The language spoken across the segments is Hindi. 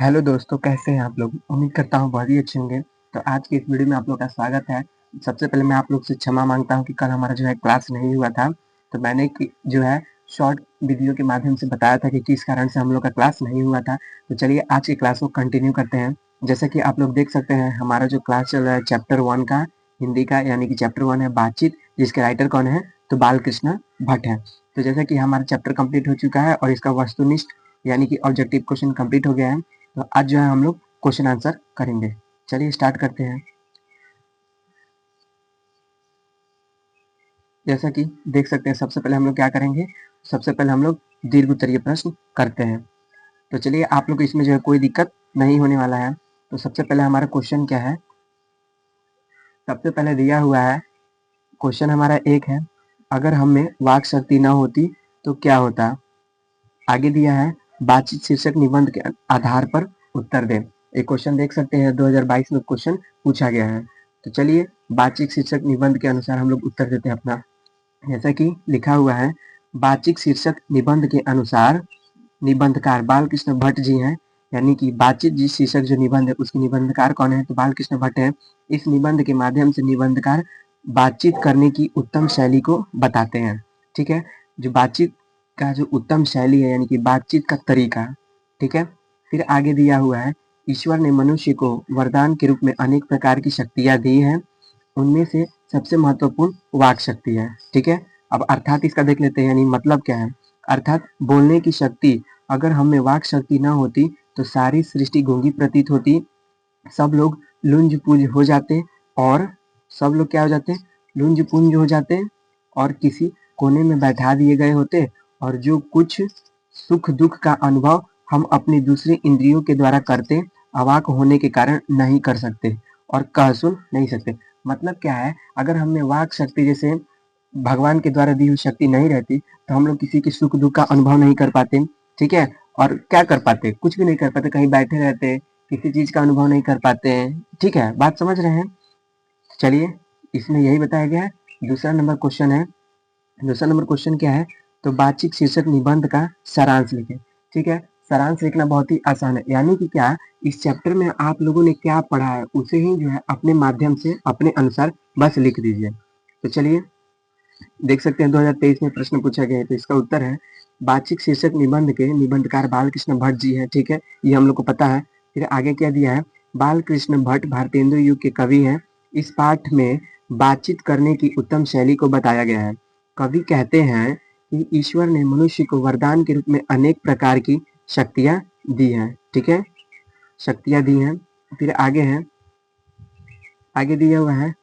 हेलो दोस्तों, कैसे हैं आप लोग? उम्मीद करता हूँ बहुत ही अच्छे होंगे। तो आज की इस वीडियो में आप लोग का स्वागत है। सबसे पहले मैं आप लोग से क्षमा माँगता हूँ कि कल हमारा जो है क्लास नहीं हुआ था। तो मैंने कि जो है शॉर्ट वीडियो के माध्यम से बताया था कि किस कारण से हम लोग का क्लास नहीं हुआ था। तो चलिए आज की क्लास को कंटिन्यू करते हैं। जैसा कि आप लोग देख सकते हैं हमारा जो क्लास चल रहा है चैप्टर 1 का, हिंदी का, यानी कि चैप्टर 1 है बातचीत, जिसके राइटर कौन है? तो बालकृष्ण भट्ट है। तो जैसा कि हमारा चैप्टर कंप्लीट हो चुका है और इसका वस्तुनिष्ठ यानी कि ऑब्जेक्टिव क्वेश्चन कंप्लीट हो गया है। तो आज जो है हम लोग क्वेश्चन आंसर करेंगे। चलिए स्टार्ट करते हैं। जैसा कि देख सकते हैं सबसे पहले हम लोग क्या करेंगे, सबसे पहले हम लोग दीर्घ उत्तरीय प्रश्न करते हैं। तो चलिए आप लोग को इसमें जो है कोई दिक्कत नहीं होने वाला है। तो सबसे पहले हमारा क्वेश्चन क्या है, सबसे पहले दिया हुआ है क्वेश्चन हमारा एक है, अगर हम में वाक शक्ति न होती तो क्या होता। आगे दिया है बातचीत शीर्षक निबंध के आधार पर उत्तर दें। एक क्वेश्चन देख सकते हैं 2022 में क्वेश्चन पूछा गया है। तो चलिए बातचीत शीर्षक निबंध के अनुसार हम लोग उत्तर देते हैं अपना। जैसा कि लिखा हुआ है, बातचीत शीर्षक निबंध के अनुसार निबंधकार बालकृष्ण भट्ट जी हैं, यानी कि बातचीत जी शीर्षक जो निबंध है उसके निबंधकार कौन है? तो बालकृष्ण भट्ट है। इस निबंध के माध्यम से निबंधकार बातचीत करने की उत्तम शैली को बताते हैं। ठीक है, जो बातचीत का जो उत्तम शैली है यानी कि बातचीत का तरीका। ठीक है, फिर आगे दिया हुआ है, ईश्वर ने मनुष्य को वरदान के रूप में अनेक प्रकार की शक्तियां दी हैं, उनमें से सबसे महत्वपूर्ण वाक शक्ति है। ठीक है, अब अर्थात इसका देख लेते हैं, यानी मतलब क्या है। अर्थात बोलने की शक्ति, अगर हम में वाक शक्ति न होती तो सारी सृष्टि गूंगी प्रतीत होती, सब लोग लुंज पुंज हो जाते, और सब लोग क्या हो जाते? लुंज पुंज हो जाते और किसी कोने में बैठा दिए गए होते, और जो कुछ सुख दुख का अनुभव हम अपनी दूसरी इंद्रियों के द्वारा करते, अवाक होने के कारण नहीं कर सकते और कह सुन नहीं सकते। मतलब क्या है, अगर हमें वाक शक्ति जैसे भगवान के द्वारा दी हुई शक्ति नहीं रहती तो हम लोग किसी के सुख दुख का अनुभव नहीं कर पाते। ठीक है, और क्या कर पाते? कुछ भी नहीं कर पाते, कहीं बैठे रहते, किसी चीज का अनुभव नहीं कर पाते हैं। ठीक है, बात समझ रहे हैं? चलिए इसमें यही बताया गया है। दूसरा नंबर क्वेश्चन है, दूसरा नंबर क्वेश्चन क्या है, तो बातचीत शीर्षक निबंध का सारांश लिखें। ठीक है, सारांश लिखना बहुत ही आसान है, यानी कि क्या, इस चैप्टर में आप लोगों ने क्या पढ़ा है उसे ही जो है अपने माध्यम से अपने अनुसार बस लिख दीजिए। तो चलिए देख सकते हैं 2023 में प्रश्न पूछा गया है, तो इसका उत्तर है बातचीत शीर्षक निबंध के निबंधकार बालकृष्ण भट्ट जी हैं। ठीक है, ये हम लोग को पता है। फिर आगे क्या दिया है, बालकृष्ण भट्ट भारतेंदु युग के कवि हैं। इस पाठ में बातचीत करने की उत्तम शैली को बताया गया है। कवि कहते हैं कि ईश्वर ने मनुष्य को वरदान के रूप में अनेक प्रकार की शक्तियां दी हैं। ठीक है, शक्तियां दी हैं। फिर आगे है, आगे दिया हुआ है,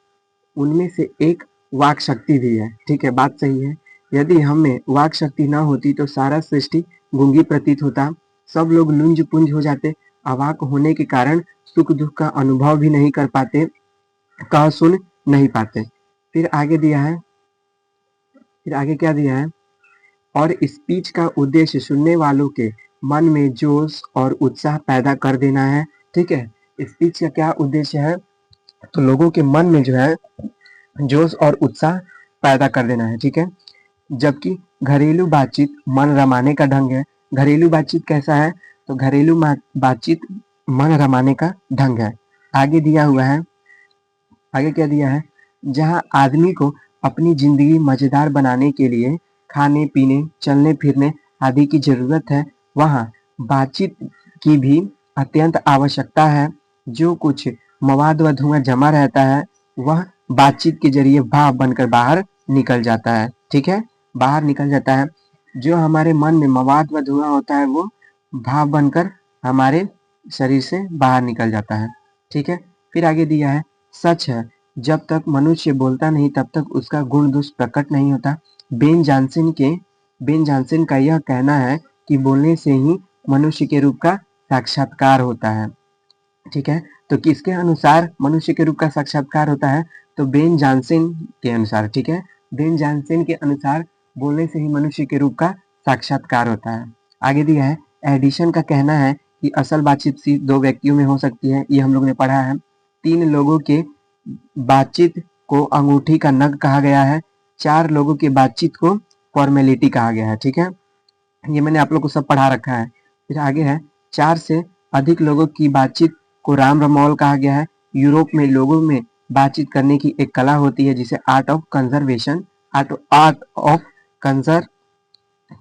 उनमें से एक वाक शक्ति भी है। ठीक है, बात सही है। यदि हमें वाक शक्ति ना होती तो सारा सृष्टि गूंगी प्रतीत होता, सब लोग लुंज पुंज हो जाते, अवाक होने के कारण सुख दुख का अनुभव भी नहीं कर पाते, कह सुन नहीं पाते। फिर आगे दिया है, फिर आगे क्या दिया है, और स्पीच का उद्देश्य सुनने वालों के मन में जोश और उत्साह पैदा कर देना है। ठीक है, स्पीच का क्या उद्देश्य है, तो लोगों के मन में जो है जोश और उत्साह पैदा कर देना है। ठीक है, जबकि घरेलू बातचीत मन रमाने का ढंग है। घरेलू बातचीत कैसा है, तो घरेलू बातचीत मन रमाने का ढंग है। आगे दिया हुआ है, आगे क्या दिया है, जहां आदमी को अपनी जिंदगी मजेदार बनाने के लिए खाने पीने चलने फिरने आदि की जरूरत है, वहां बातचीत की भी अत्यंत आवश्यकता है। जो कुछ मवाद व धुआं जमा रहता है वह बातचीत के जरिए भाप बनकर बाहर निकल जाता है। ठीक है, बाहर निकल जाता है। जो हमारे मन में मवाद व धुआं होता है वो भाप बनकर हमारे शरीर से बाहर निकल जाता है। ठीक है, फिर आगे दिया है, सच है जब तक मनुष्य बोलता नहीं तब तक उसका गुण दोष प्रकट नहीं होता। बेन जानसन का यह कहना है कि बोलने से ही मनुष्य के रूप का साक्षात्कार होता है। ठीक है, तो किसके अनुसार मनुष्य के रूप का साक्षात्कार होता है, तो बेन जानसन के अनुसार। ठीक है, बेन जानसन के अनुसार बोलने से ही मनुष्य के रूप का साक्षात्कार होता है। आगे दिया है, एडिशन का कहना है कि असल बातचीत सिर्फ दो व्यक्तियों में हो सकती है, ये हम लोग ने पढ़ा है। तीन लोगों के बातचीत को अंगूठी का नग कहा गया है, चार लोगों की बातचीत को फॉर्मेलिटी कहा गया है। ठीक है, ये मैंने आप लोग को सब पढ़ा रखा है। फिर आगे है, चार से अधिक लोगों की बातचीत को राम रमौल कहा गया है। यूरोप में लोगों में बातचीत करने की एक कला होती है जिसे आर्ट ऑफ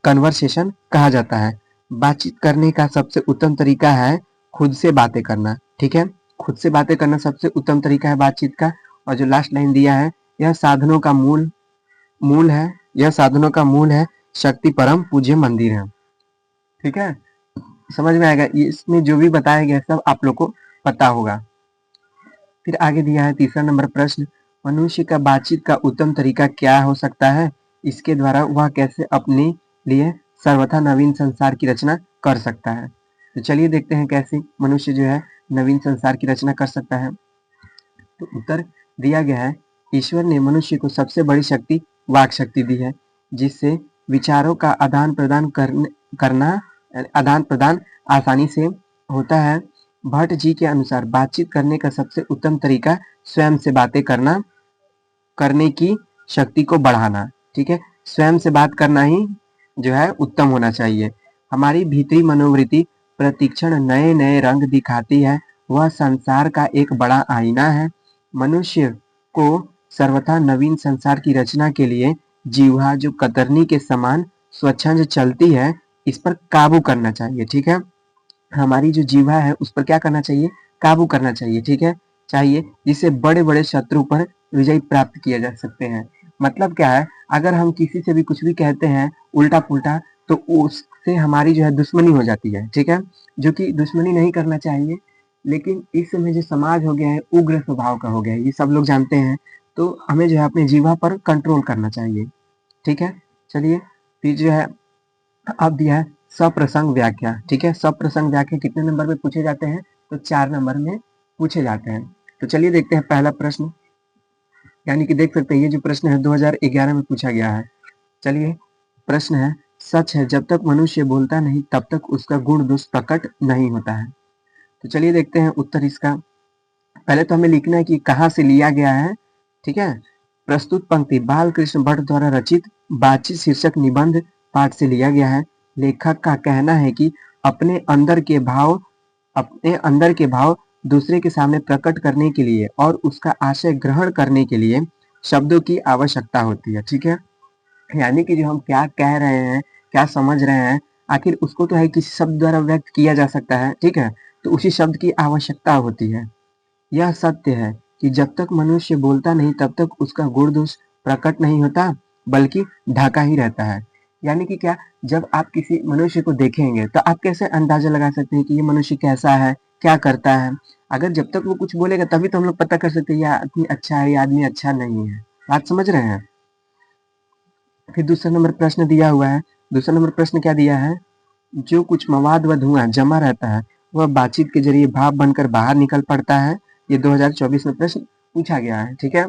कन्वर्सेशन कहा जाता है। बातचीत करने का सबसे उत्तम तरीका है खुद से बातें करना। ठीक है, खुद से बातें करना सबसे उत्तम तरीका है बातचीत का। और जो लास्ट लाइन दिया है, यह साधनों का मूल है, शक्ति परम पूज्य मंदिर है। ठीक है, समझ में आएगा। इसमें जो भी बताया गया सब आप लोग को पता होगा। फिर आगे दिया है तीसरा नंबर प्रश्न, मनुष्य का बातचीत का उत्तम तरीका क्या हो सकता है? इसके द्वारा वह कैसे अपने लिए सर्वथा नवीन संसार की रचना कर सकता है? तो चलिए देखते हैं कैसे मनुष्य जो है नवीन संसार की रचना कर सकता है। तो उत्तर दिया गया है, ईश्वर ने मनुष्य को सबसे बड़ी शक्ति वाक शक्ति दी है, जिससे विचारों का आदान प्रदान आसानी से होता है। भट्ट जी के अनुसार बातचीत करने का सबसे उत्तम तरीका स्वयं से बातें करने की शक्ति को बढ़ाना। ठीक है, स्वयं से बात करना ही जो है उत्तम होना चाहिए। हमारी भीतरी मनोवृत्ति प्रतिक्षण नए नए रंग दिखाती है। वह संसार का एक बड़ा आईना है। मनुष्य को सर्वथा नवीन संसार की रचना के लिए जीवा जो कतरनी के समान स्वच्छंद चलती है, इस पर काबू करना चाहिए। ठीक है, हमारी जो जीवा है उस पर क्या करना चाहिए? काबू करना चाहिए। ठीक है, जिससे बड़े बड़े शत्रु पर विजय प्राप्त किया जा सकते हैं। मतलब क्या है, अगर हम किसी से भी कुछ भी कहते हैं उल्टा पुल्टा, तो उससे हमारी जो है दुश्मनी हो जाती है। ठीक है, जो कि दुश्मनी नहीं करना चाहिए, लेकिन इस समय जो समाज हो गया है उग्र स्वभाव का हो गया है, ये सब लोग जानते हैं। तो हमें जो है अपने जीवा पर कंट्रोल करना चाहिए। ठीक है, चलिए फिर जो है अब दिया है सप्रसंग व्याख्या। ठीक है, सप्रसंग व्याख्या कितने नंबर में पूछे जाते हैं? तो 4 नंबर में पूछे जाते हैं। तो चलिए देखते हैं पहला प्रश्न, यानी कि देख सकते हैं ये जो प्रश्न है 2011 में पूछा गया है। चलिए प्रश्न है, सच है जब तक मनुष्य बोलता नहीं तब तक उसका गुण दोष प्रकट नहीं होता है। तो चलिए देखते हैं उत्तर इसका। पहले तो हमें लिखना है कि कहाँ से लिया गया है। ठीक है, प्रस्तुत पंक्ति बालकृष्ण भट्ट द्वारा रचित बातचीत शीर्षक निबंध पाठ से लिया गया है। लेखक का कहना है कि अपने अंदर के भाव दूसरे के सामने प्रकट करने के लिए और उसका आशय ग्रहण करने के लिए शब्दों की आवश्यकता होती है। ठीक है, यानी कि जो हम क्या कह रहे हैं, क्या समझ रहे हैं, आखिर उसको तो है किसी शब्द द्वारा व्यक्त किया जा सकता है। ठीक है, तो उसी शब्द की आवश्यकता होती है। यह सत्य है कि जब तक मनुष्य बोलता नहीं तब तक उसका गुण दोष प्रकट नहीं होता, बल्कि ढका ही रहता है। यानी कि क्या, जब आप किसी मनुष्य को देखेंगे तो आप कैसे अंदाजा लगा सकते हैं कि ये मनुष्य कैसा है, क्या करता है? अगर जब तक वो कुछ बोलेगा तभी तो हम लोग पता कर सकते हैं ये आदमी अच्छा है, ये आदमी अच्छा नहीं है। बात समझ रहे हैं? फिर दूसरा नंबर प्रश्न दिया हुआ है। दूसरा नंबर प्रश्न क्या दिया है? जो कुछ मवाद व धुआं जमा रहता है वह बातचीत के जरिए भाप बनकर बाहर निकल पड़ता है। ये 2024 में प्रश्न पूछा गया है। ठीक है,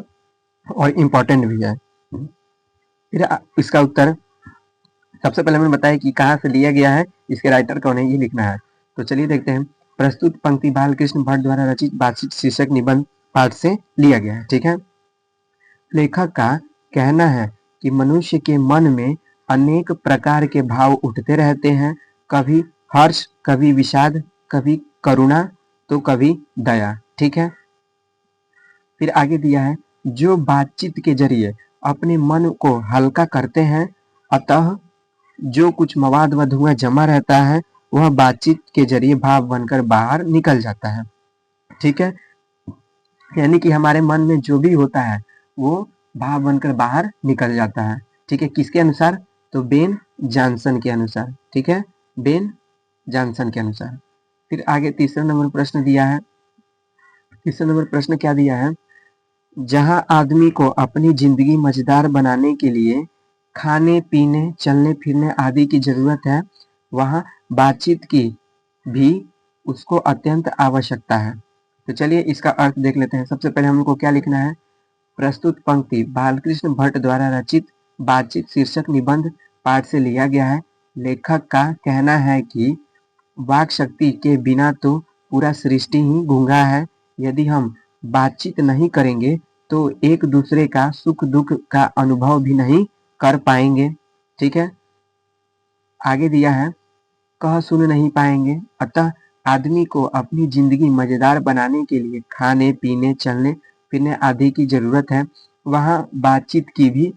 और इम्पोर्टेंट भी है। फिर इसका उत्तर सबसे पहले मैंने बताया कि कहाँ से लिया गया है, इसके राइटर कौन है ये लिखना है। तो चलिए देखते हैं। प्रस्तुत पंक्ति बालकृष्ण भट्ट द्वारा रचित बातचीत शीर्षक निबंध पाठ से लिया गया है। ठीक है, लेखक का कहना है कि मनुष्य के मन में अनेक प्रकार के भाव उठते रहते हैं, कभी हर्ष, कभी विषाद, कभी करुणा, तो कभी दया। ठीक है, फिर आगे दिया है, जो बातचीत के जरिए अपने मन को हल्का करते हैं, अतः जो कुछ मवाद व धुआं जमा रहता है वह बातचीत के जरिए भाव बनकर बाहर निकल जाता है। ठीक है, यानी कि हमारे मन में जो भी होता है वो भाव बनकर बाहर निकल जाता है। ठीक है, किसके अनुसार? तो बेन जॉनसन के अनुसार। ठीक है, बेन जॉनसन के अनुसार। फिर आगे तीसरा नंबर प्रश्न दिया है। तीसरा नंबर प्रश्न क्या दिया है? जहां आदमी को अपनी जिंदगी मजेदार बनाने के लिए खाने पीने, चलने फिरने आदि की जरूरत है, वहां बातचीत की भी उसको अत्यंत आवश्यकता है। तो चलिए इसका अर्थ देख लेते हैं। सबसे पहले हमको क्या लिखना है? प्रस्तुत पंक्ति बालकृष्ण भट्ट द्वारा रचित बातचीत शीर्षक निबंध पाठ से लिया गया है। लेखक का कहना है कि वाक शक्ति के बिना तो पूरा सृष्टि ही गूंगा है। यदि हम बातचीत नहीं करेंगे तो एक दूसरे का सुख दुख का अनुभव भी नहीं कर पाएंगे। ठीक है, आगे दिया है, कह सुन नहीं पाएंगे, अतः आदमी को अपनी जिंदगी मजेदार बनाने के लिए खाने पीने चलने फिरने आदि की जरूरत है, वहाँ बातचीत की भी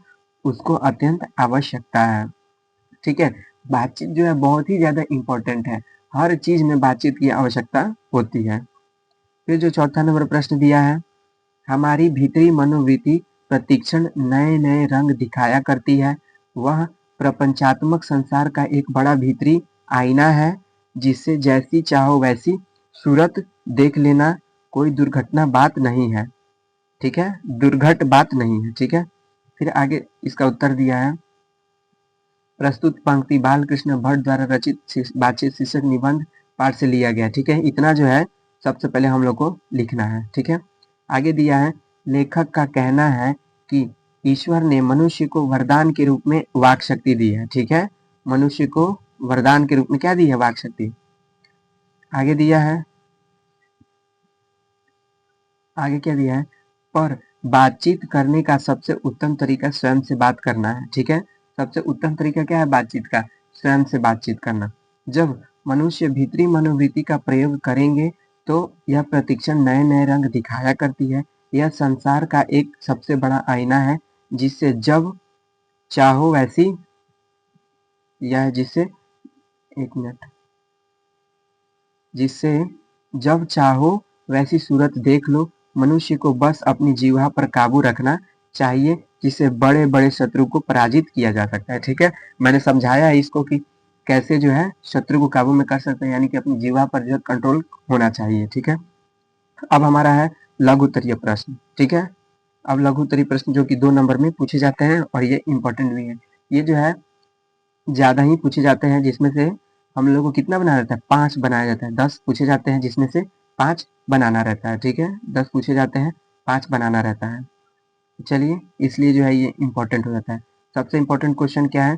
उसको अत्यंत आवश्यकता है। ठीक है, बातचीत जो है बहुत ही ज्यादा इंपॉर्टेंट है, हर चीज में बातचीत की आवश्यकता होती है। फिर जो चौथा नंबर प्रश्न दिया है, हमारी भीतरी मनोवृत्ति प्रतिक्षण नए नए रंग दिखाया करती है, वह प्रपंचात्मक संसार का एक बड़ा भीतरी आईना है, जिससे जैसी चाहो वैसी सूरत देख लेना कोई दुर्घटना बात नहीं है। ठीक है, दुर्घट बात नहीं है। ठीक है, फिर आगे इसका उत्तर दिया है, प्रस्तुत पंक्ति बालकृष्ण भट्ट द्वारा रचित बातचीत शीर्षक निबंध पाठ से लिया गया। ठीक है, इतना जो है सबसे पहले हम लोग को लिखना है। ठीक है, आगे दिया है, लेखक का कहना है कि ईश्वर ने मनुष्य को वरदान के रूप में वाक शक्ति दी है। ठीक है, मनुष्य को वरदान के रूप में क्या दी है? वाक शक्ति। आगे दिया है, आगे क्या दिया है, पर बातचीत करने का सबसे उत्तम तरीका स्वयं से बात करना है। ठीक है, सबसे उत्तम तरीका क्या है बातचीत का? स्वयं से बातचीत करना। जब मनुष्य भीतरी मनोवृत्ति का प्रयोग करेंगे तो यह प्रतिक्षण नए नए रंग दिखाया करती है। यह संसार का एक सबसे बड़ा आईना है, जिससे जब चाहो वैसी, यह जिससे, एक मिनट, जिससे जब चाहो वैसी सूरत देख लो। मनुष्य को बस अपनी जीवा पर काबू रखना चाहिए, जिससे बड़े बड़े शत्रु को पराजित किया जा सकता है। ठीक है, मैंने समझाया है इसको कि कैसे जो है शत्रु को काबू में कर सकते हैं, यानी कि अपनी जीवा पर जो कंट्रोल होना चाहिए। ठीक है, अब हमारा है लघु उत्तरीय प्रश्न। ठीक है, अब लघु उत्तरीय प्रश्न जो कि 2 नंबर में पूछे जाते हैं और ये इंपॉर्टेंट भी है। ये जो है ज्यादा ही पूछे जाते हैं, जिसमें से हम लोग को कितना बनाना रहता है? 5 बनाया जाता है। 10 पूछे जाते हैं जिसमें से 5 बनाना रहता है। ठीक है, 10 पूछे जाते हैं, 5 बनाना रहता है। चलिए, इसलिए जो है ये इंपॉर्टेंट हो जाता है। सबसे इंपॉर्टेंट क्वेश्चन क्या है?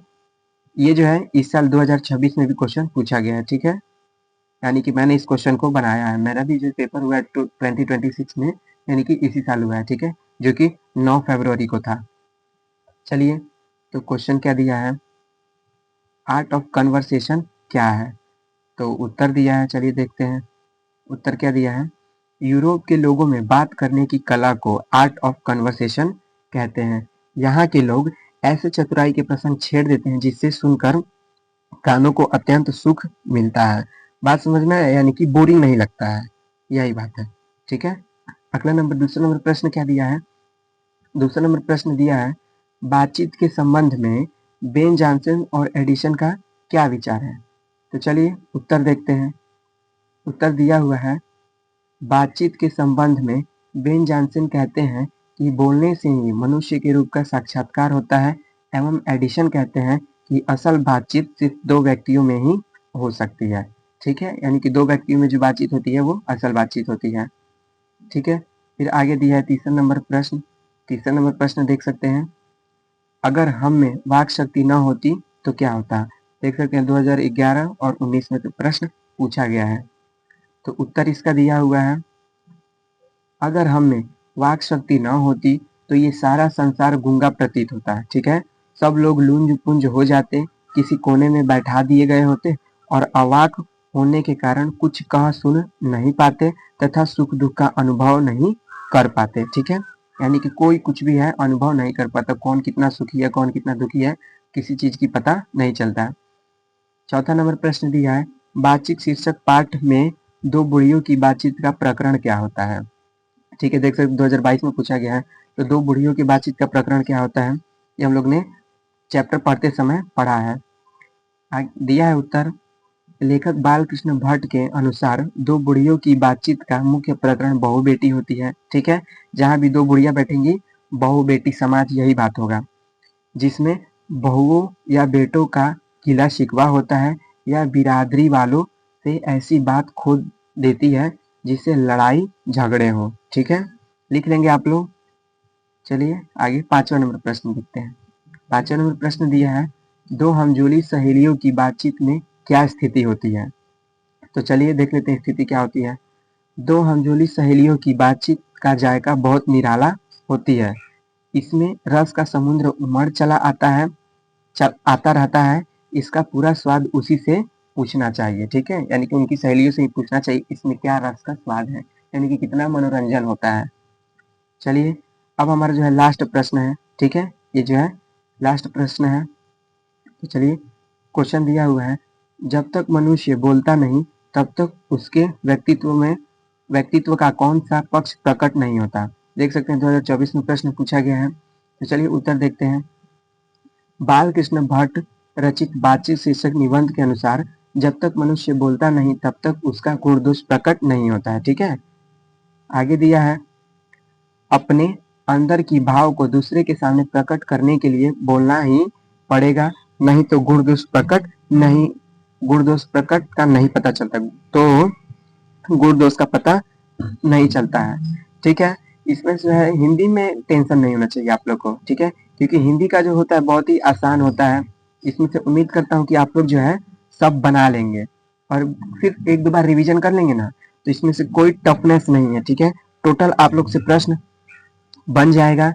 ये जो है इस साल 2026 में भी क्वेश्चन पूछा गया है। ठीक है, यानी कि मैंने इस क्वेश्चन को बनाया है। मेरा भी जो पेपर हुआ है 2026 में, यानी कि इसी साल हुआ है। ठीक है, जो कि 9 फरवरी को था। चलिए, तो क्वेश्चन क्या दिया है, आर्ट ऑफ कन्वर्सेशन क्या है? तो उत्तर दिया है, चलिए देखते हैं उत्तर क्या दिया है। यूरोप के लोगों में बात करने की कला को आर्ट ऑफ कन्वर्सेशन कहते हैं। यहाँ के लोग ऐसे चतुराई के प्रसंग छेड़ देते हैं जिससे सुनकर कानों को अत्यंत सुख मिलता है। बात समझ में आया? यानी कि बोरिंग नहीं लगता है, यही बात है। ठीक है, अगला नंबर, दूसरा नंबर प्रश्न क्या दिया है? दूसरा नंबर प्रश्न दिया है, बातचीत के संबंध में बेन जॉनसन और एडिसन का क्या विचार है? तो चलिए उत्तर देखते हैं। उत्तर दिया हुआ है, बातचीत के संबंध में बेन जॉनसन कहते हैं कि बोलने से ही मनुष्य के रूप का साक्षात्कार होता है, एवं एडिसन कहते हैं कि असल बातचीत सिर्फ 2 व्यक्तियों में ही हो सकती है। ठीक है, यानी कि 2 व्यक्तियों में जो बातचीत होती है वो असल बातचीत होती है। ठीक है, फिर आगे दिया है तीसरा नंबर प्रश्न। तीसरा नंबर प्रश्न देख सकते हैं, अगर हम में वाक शक्ति न होती तो क्या होता? देख सकते हैं 2011 और 19 में तो प्रश्न पूछा गया है। तो उत्तर इसका दिया हुआ है, अगर हम में वाक शक्ति न होती तो ये सारा संसार गूंगा प्रतीत होता है। ठीक है, सब लोग लुंज पुंज हो जाते, किसी कोने में बैठा दिए गए होते और अवाक होने के कारण कुछ कह सुन नहीं पाते तथा सुख दुख का अनुभव नहीं कर पाते। ठीक है, यानी कि कोई कुछ भी है अनुभव नहीं कर पाता, कौन कितना सुखी है कौन कितना दुखी है किसी चीज की पता नहीं चलता। चौथा नंबर प्रश्न दिया है, बातचीत शीर्षक पाठ में 2 बुढ़ियों की बातचीत का प्रकरण क्या होता है? ठीक है, देख सकते 2022 में पूछा गया है। तो 2 बुढ़ियों की बातचीत का प्रकरण क्या होता है, ये हम लोग ने चैप्टर पढ़ते समय पढ़ा है। दिया है उत्तर, लेखक बालकृष्ण भट्ट के अनुसार 2 बुढ़ियों की बातचीत का मुख्य प्रकरण बहू बेटी होती है। ठीक है, जहां भी 2 बुढ़िया बैठेंगी बहू बेटी समाज यही बात होगा, जिसमें बहुओं या बेटों का गिला शिकवा होता है या बिरादरी वालों से ऐसी बात खोद देती है जिससे लड़ाई झगड़े हो। ठीक है, लिख लेंगे आप लोग। चलिए आगे 5वां नंबर प्रश्न देखते हैं। 5वां नंबर प्रश्न दिया है, 2 हमजोली सहेलियों की बातचीत में क्या स्थिति होती है? तो चलिए देख लेते हैं स्थिति क्या होती है। 2 हमजोली सहेलियों की बातचीत का जायका बहुत निराला होती है। इसमें रस का समुद्र उमड़ चला आता है, आता रहता है। इसका पूरा स्वाद उसी से पूछना चाहिए, ठीक है, यानी कि उनकी सहेलियों से ही पूछना चाहिए इसमें क्या रस का स्वाद है, यानी कि कितना मनोरंजन होता है। चलिए अब हमारा जो है लास्ट प्रश्न है, ठीक है, ये जो है लास्ट प्रश्न है। तो चलिए क्वेश्चन दिया हुआ है, जब तक मनुष्य बोलता नहीं तब तक उसके व्यक्तित्व का कौन सा पक्ष प्रकट नहीं होता। देख सकते हैं 2024 में प्रश्न पूछा गया है। तो चलिए उत्तर देखते हैं। बाल कृष्ण भट्ट रचित बातचीत शीर्षक निबंध के अनुसार जब तक मनुष्य बोलता नहीं तब तक उसका गुण दोष प्रकट नहीं होता है, ठीक है। आगे दिया है, अपने अंदर की भाव को दूसरे के सामने प्रकट करने के लिए बोलना ही पड़ेगा, नहीं तो गुण दोष प्रकट का नहीं पता चलता, तो गुण दोष का पता नहीं चलता है, ठीक है। इसमें जो है हिंदी में टेंशन नहीं होना चाहिए आप लोग को, ठीक है, क्योंकि हिंदी का जो होता है बहुत ही आसान होता है। इसमें से उम्मीद करता हूँ कि आप लोग जो है सब बना लेंगे और फिर एक दो बार रिवीजन कर लेंगे ना, तो इसमें से कोई टफनेस नहीं है, ठीक है। टोटल आप लोग से प्रश्न बन जाएगा।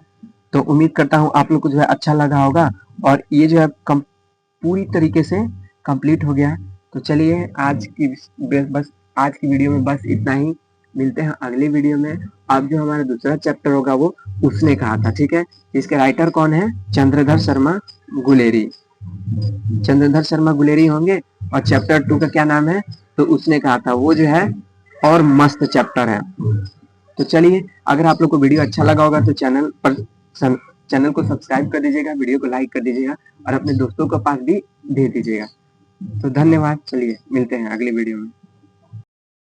तो उम्मीद करता हूँ आप लोग को जो है अच्छा लगा होगा और ये जो है पूरी तरीके से कंप्लीट हो गया। तो चलिए आज की वीडियो में बस इतना ही। मिलते हैं अगली वीडियो में। अब जो हमारा दूसरा चैप्टर होगा वो उसने कहा था, ठीक है। इसके राइटर कौन है? चंद्रधर शर्मा गुलेरी। चंद्रधर शर्मा गुलेरी होंगे और चैप्टर 2 का क्या नाम है? तो उसने कहा था, वो जो है और मस्त चैप्टर है। तो चलिए अगर आप लोग को वीडियो अच्छा लगा होगा तो चैनल को सब्सक्राइब कर दीजिएगा, वीडियो को लाइक कर दीजिएगा और अपने दोस्तों के पास भी भेज दीजिएगा। तो धन्यवाद। चलिए मिलते हैं अगली वीडियो में।